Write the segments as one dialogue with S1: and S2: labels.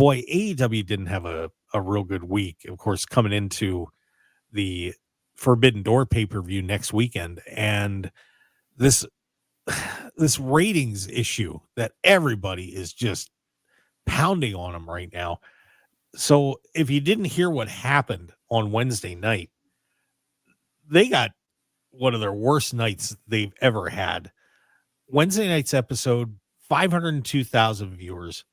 S1: boy, AEW didn't have a real good week. Of course, coming into the Forbidden Door pay-per-view next weekend, and this ratings issue that everybody is just pounding on them right now. So if you didn't hear what happened on Wednesday night, they got one of their worst nights they've ever had. Wednesday night's episode, 502,000 viewers.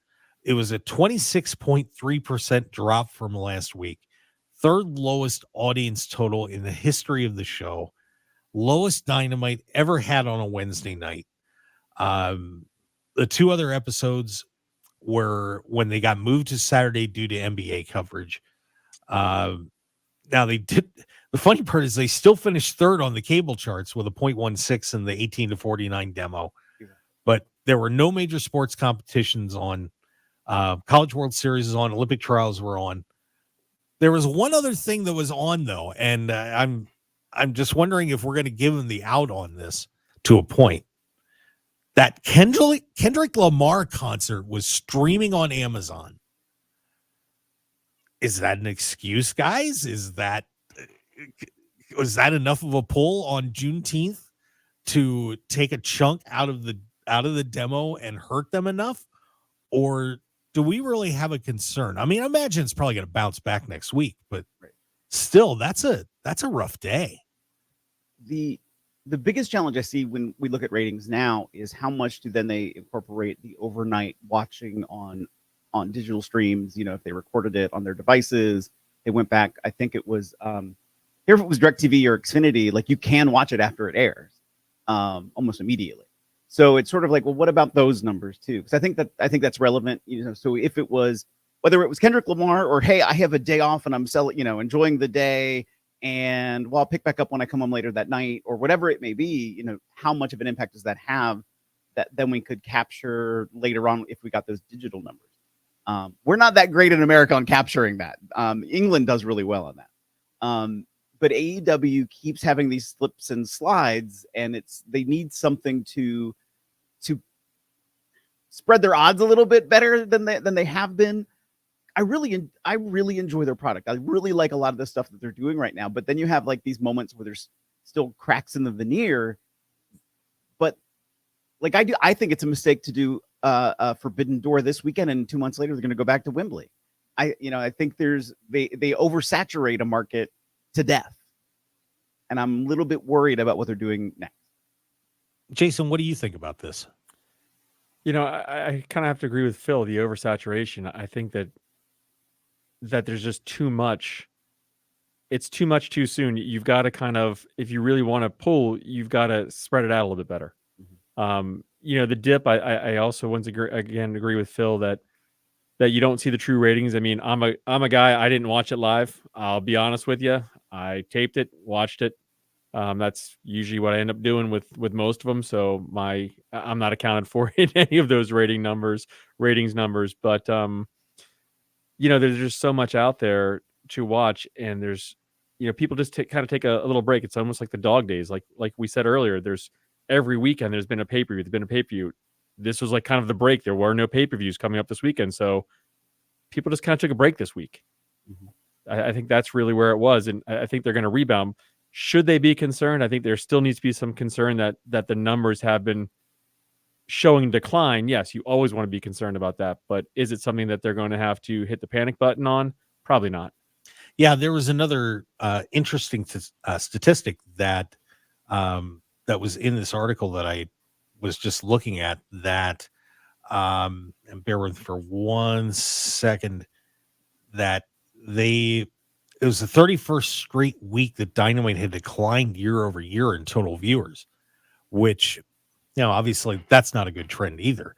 S1: It was a 26.3% drop from last week. Third lowest audience total in the history of the show. Lowest Dynamite ever had on a Wednesday night. The two other episodes were when they got moved to Saturday due to NBA coverage. Now they did. The funny part is they still finished third on the cable charts with a 0.16 in the 18 to 49 demo. But there were no major sports competitions on. College World Series is on. Olympic trials were on. There was one other thing that was on though, and I'm just wondering if we're going to give them the out on this to a point. That Kendrick Lamar concert was streaming on Amazon. Is that an excuse, guys? Was that enough of a pull on Juneteenth to take a chunk out of the demo and hurt them enough? Or do we really have a concern? I mean, I imagine it's probably going to bounce back next week, but still, that's a rough day.
S2: The biggest challenge I see when we look at ratings now is how much do then they incorporate the overnight watching on digital streams. You know, if they recorded it on their devices, they went back. I think it was here if it was DirecTV or Xfinity, like you can watch it after it airs almost immediately. So it's sort of like, well, what about those numbers too? Because I think that's relevant. You know, so if it was whether it was Kendrick Lamar or hey, I have a day off and I'm enjoying the day. And I'll pick back up when I come home later that night or whatever it may be, you know, how much of an impact does that have that then we could capture later on if we got those digital numbers? We're not that great in America on capturing that. England does really well on that. But AEW keeps having these slips and slides, and they need something to spread their odds a little bit better than they have been. I really enjoy their product. I really like a lot of the stuff that they're doing right now. But then you have like these moments where there's still cracks in the veneer. But like I think it's a mistake to do Forbidden Door this weekend, and 2 months later they're going to go back to Wembley. I think they oversaturate a market to death, and I'm a little bit worried about what they're doing next.
S1: Jason, what do you think about this?
S3: You know, I kind of have to agree with Phil. The oversaturation. I think that there's just too much. It's too much too soon. You've got to kind of, if you really want to pull, you've got to spread it out a little bit better. Mm-hmm. You know, the dip. I also agree with Phil that you don't see the true ratings. I mean, I'm a guy. I didn't watch it live. I'll be honest with you. I taped it, watched it. That's usually what I end up doing with most of them. So I'm not accounted for in any of those ratings numbers. But you know, there's just so much out there to watch, and there's, you know, people just kind of take a little break. It's almost like the dog days, like we said earlier. There's every weekend there's been a pay-per-view. There's been a pay-per-view. This was like kind of the break. There were no pay-per-views coming up this weekend, so people just kind of took a break this week. Mm-hmm. I think that's really where it was, and I think they're going to rebound. Should they be concerned? I think there still needs to be some concern that the numbers have been showing decline. Yes, you always want to be concerned about that, but is it something that they're going to have to hit the panic button on? Probably not.
S1: Yeah, there was another interesting statistic that was in this article that I was just looking at, that and bear with for 1 second, that it was the 31st straight week that Dynamite had declined year over year in total viewers, which, you know, obviously that's not a good trend either.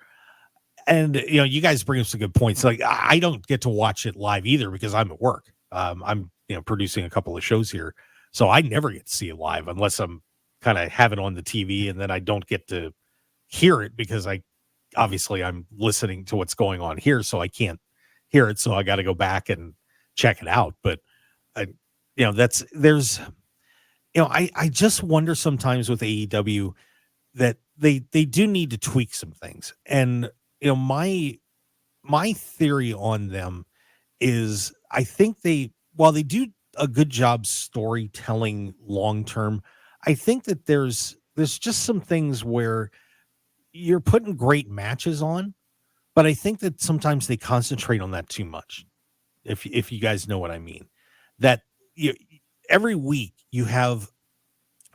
S1: And, you know, you guys bring up some good points. Like, I don't get to watch it live either because I'm at work. I'm, you know, producing a couple of shows here, so I never get to see it live unless I'm kind of have it on the TV, and then I don't get to hear it because I'm listening to what's going on here, so I can't hear it. So I got to go back and check it out. But you know, I just wonder sometimes with AEW that they do need to tweak some things. And, you know, my my theory on them is I think while they do a good job storytelling long term, I think that there's just some things where you're putting great matches on, but I think that sometimes they concentrate on that too much. If you guys know what I mean, that you, every week you have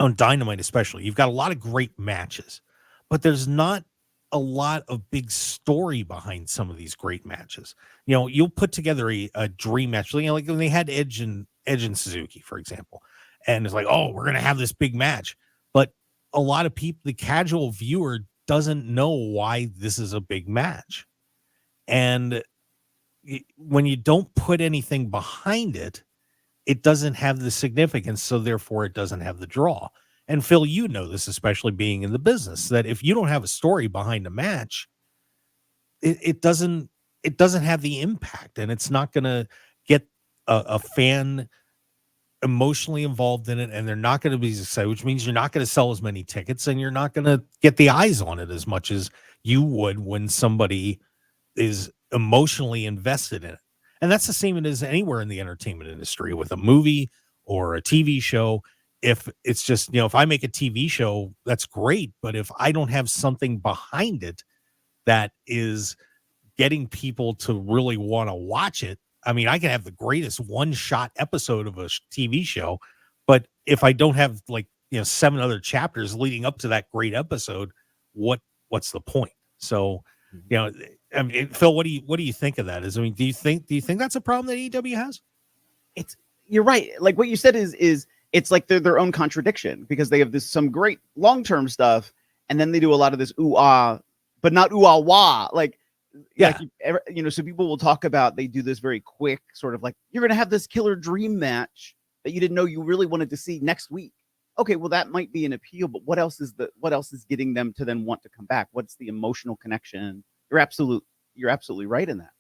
S1: on Dynamite, especially, you've got a lot of great matches, but there's not a lot of big story behind some of these great matches. You'll put together a dream match, like when they had Edge and Suzuki, for example, and it's like, oh, we're gonna have this big match, but a lot of people, the casual viewer, doesn't know why this is a big match, and when you don't put anything behind it, it doesn't have the significance, so therefore it doesn't have the draw. And Phil, you know this, especially being in the business, that if you don't have a story behind a match, it doesn't have the impact, and it's not going to get a fan emotionally involved in it, and they're not going to be excited, which means you're not going to sell as many tickets, and you're not going to get the eyes on it as much as you would when somebody is emotionally invested in it. And that's the same as anywhere in the entertainment industry with a movie or a TV show. If it's just, if I make a TV show, that's great. But if I don't have something behind it that is getting people to really want to watch it, I mean, I can have the greatest one-shot episode of a TV show, but if I don't have 7 other chapters leading up to that great episode, what's the point? So, I mean, Phil, what do you think of that? Do you think that's a problem that AEW has?
S2: You're right. Like what you said is it's like they're their own contradiction, because they have some great long-term stuff, and then they do a lot of this ooh-ah, but not ooh-ah wah. So people will talk about, they do this very quick sort of like, you're going to have this killer dream match that you didn't know you really wanted to see next week. Okay, well, that might be an appeal, but what else is getting them to then want to come back? What's the emotional connection? You're absolutely right in that.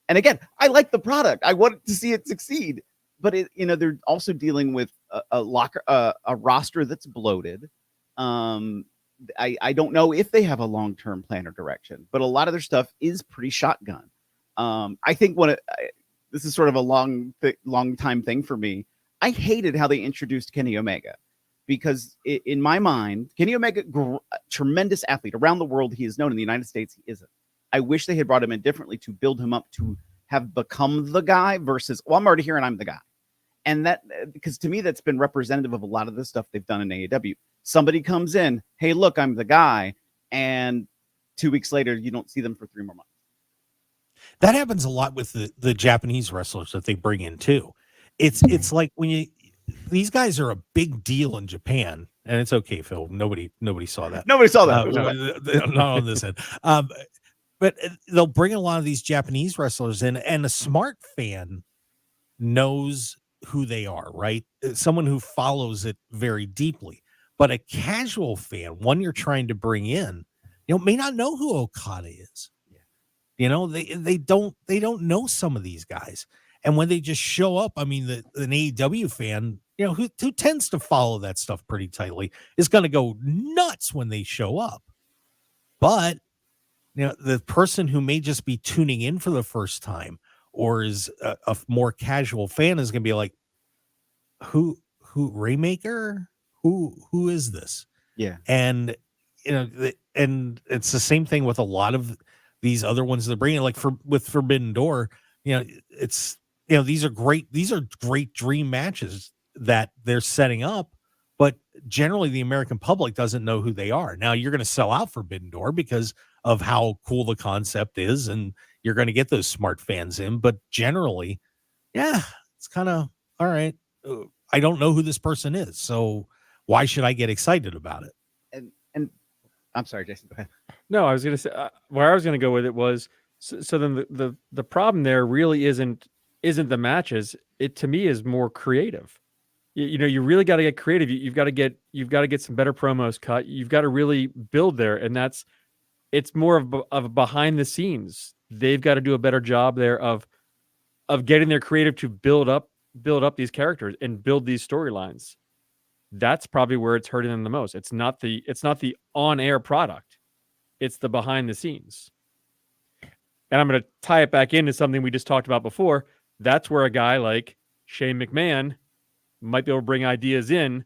S2: And again, I like the product. I want to see it succeed, but they're also dealing with a roster that's bloated. I don't know if they have a long-term plan or direction, but a lot of their stuff is pretty shotgun. I think this is sort of a long time thing for me. I hated how they introduced Kenny Omega. Because in my mind, Kenny Omega, tremendous athlete around the world. He is known. In the United States, he isn't. I wish they had brought him in differently to build him up to have become the guy versus, well, I'm already here and I'm the guy. And that, because to me, that's been representative of a lot of the stuff they've done in AEW. Somebody comes in, hey, look, I'm the guy. And 2 weeks later, you don't see them for 3 more months.
S1: That happens a lot with the Japanese wrestlers that they bring in too. It's like when these guys are a big deal in Japan, and it's okay, Phil. Nobody saw that.
S2: Nobody saw that.
S1: Not on this end. But they'll bring a lot of these Japanese wrestlers in, and a smart fan knows who they are, right? Someone who follows it very deeply. But a casual fan, one you're trying to bring in, may not know who Okada is. They don't know some of these guys. And when they just show up, I mean, an AEW fan, who tends to follow that stuff pretty tightly, is going to go nuts when they show up. But, the person who may just be tuning in for the first time, or is a more casual fan, is going to be like, who Raymaker? Who is this?
S2: Yeah.
S1: And, and it's the same thing with a lot of these other ones they're bringing, with Forbidden Door, it's, these are great dream matches that they're setting up, but generally the American public doesn't know who they are. Now you're going to sell out Forbidden Door because of how cool the concept is, and you're going to get those smart fans in, but generally, it's kind of, all right, I don't know who this person is, so why should I get excited about it?
S2: And I'm sorry, Jason, go ahead.
S3: No, I was going to say, where I was going to go with it was, so then the problem there really isn't the matches. It, to me, is more creative. You really got to get creative. You've got to get some better promos cut. You've got to really build there, and it's more of behind the scenes. They've got to do a better job there of getting their creative to build up these characters and build these storylines. That's probably where it's hurting them the most. It's not the on-air product. It's the behind the scenes. And I'm going to tie it back into something we just talked about before. That's where a guy like Shane McMahon might be able to bring ideas in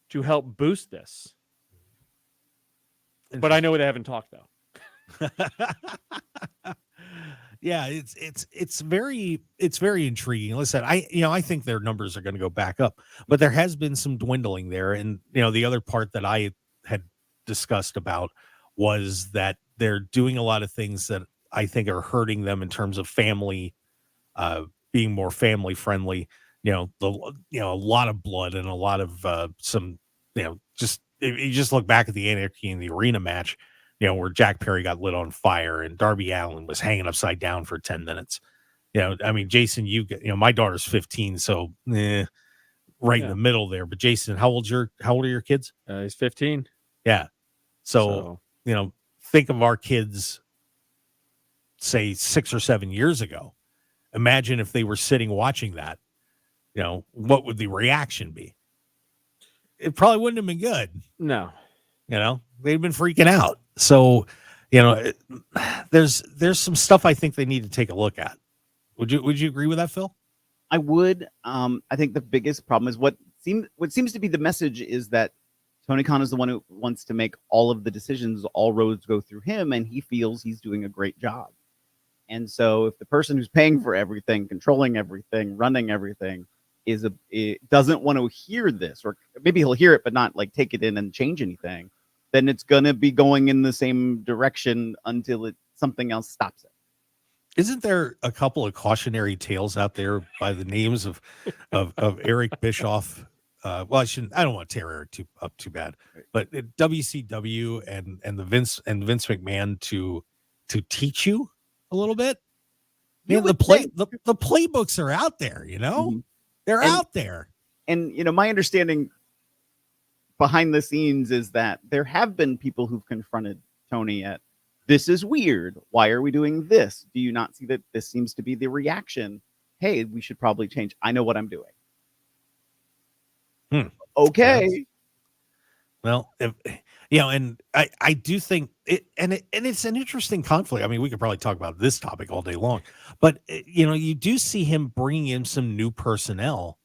S3: to help boost this. But I know they haven't talked though.
S1: Yeah, it's very intriguing. Listen, I think their numbers are going to go back up, but there has been some dwindling there. And the other part that I had discussed about was that they're doing a lot of things that I think are hurting them in terms of family, being more family friendly. A lot of blood and a lot of some, just if you just look back at the Anarchy in the Arena match, where Jack Perry got lit on fire and Darby Allin was hanging upside down for 10 minutes. I mean, Jason, my daughter's 15, so right in the middle there. But Jason, how old are your kids?
S3: He's 15.
S1: Yeah. So, think of our kids, say 6 or 7 years ago. Imagine if they were sitting watching that, what would the reaction be? It probably wouldn't have been good.
S3: No.
S1: They'd been freaking out. So, there's some stuff I think they need to take a look at. Would you agree with that, Phil?
S2: I would. I think the biggest problem is what seems to be the message is that Tony Khan is the one who wants to make all of the decisions. All roads go through him, and he feels he's doing a great job. And so, if the person who's paying for everything, controlling everything, running everything, doesn't want to hear this, or maybe he'll hear it but not like take it in and change anything, then it's gonna be going in the same direction until something else stops it.
S1: Isn't there a couple of cautionary tales out there by the names of Eric Bischoff? Well, I don't want to tear Eric up too bad, but WCW and Vince McMahon to teach you a little bit. The playbooks are out there,
S2: Mm-hmm.
S1: They're out there.
S2: And my understanding behind the scenes is that there have been people who've confronted Tony at, this is weird. Why are we doing this? Do you not see that this seems to be the reaction? Hey, we should probably change. I know what I'm doing. Okay.
S1: Yes. Well, and I do think it's an interesting conflict. I mean, we could probably talk about this topic all day long, but you do see him bringing in some new personnel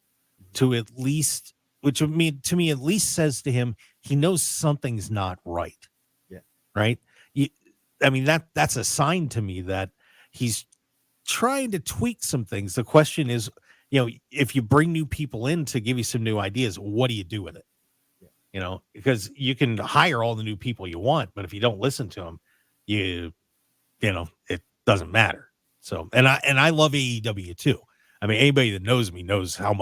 S1: to at least, which to me at least says to him, he knows something's not right.
S2: Yeah.
S1: Right. That's a sign to me that he's trying to tweak some things. The question is, if you bring new people in to give you some new ideas, what do you do with it? Because you can hire all the new people you want, but if you don't listen to them, it doesn't matter. So, and I love AEW too. I mean, anybody that knows me knows how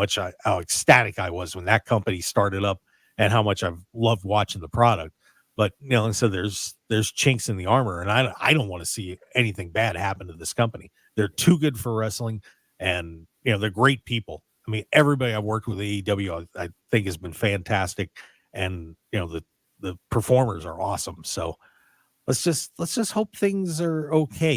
S1: ecstatic I was when that company started up and how much I've loved watching the product. But, so there's chinks in the armor, and I don't want to see anything bad happen to this company. They're too good for wrestling, and, they're great people. I mean, everybody I've worked with AEW, I think has been fantastic. And, the performers are awesome. So let's just hope things are okay.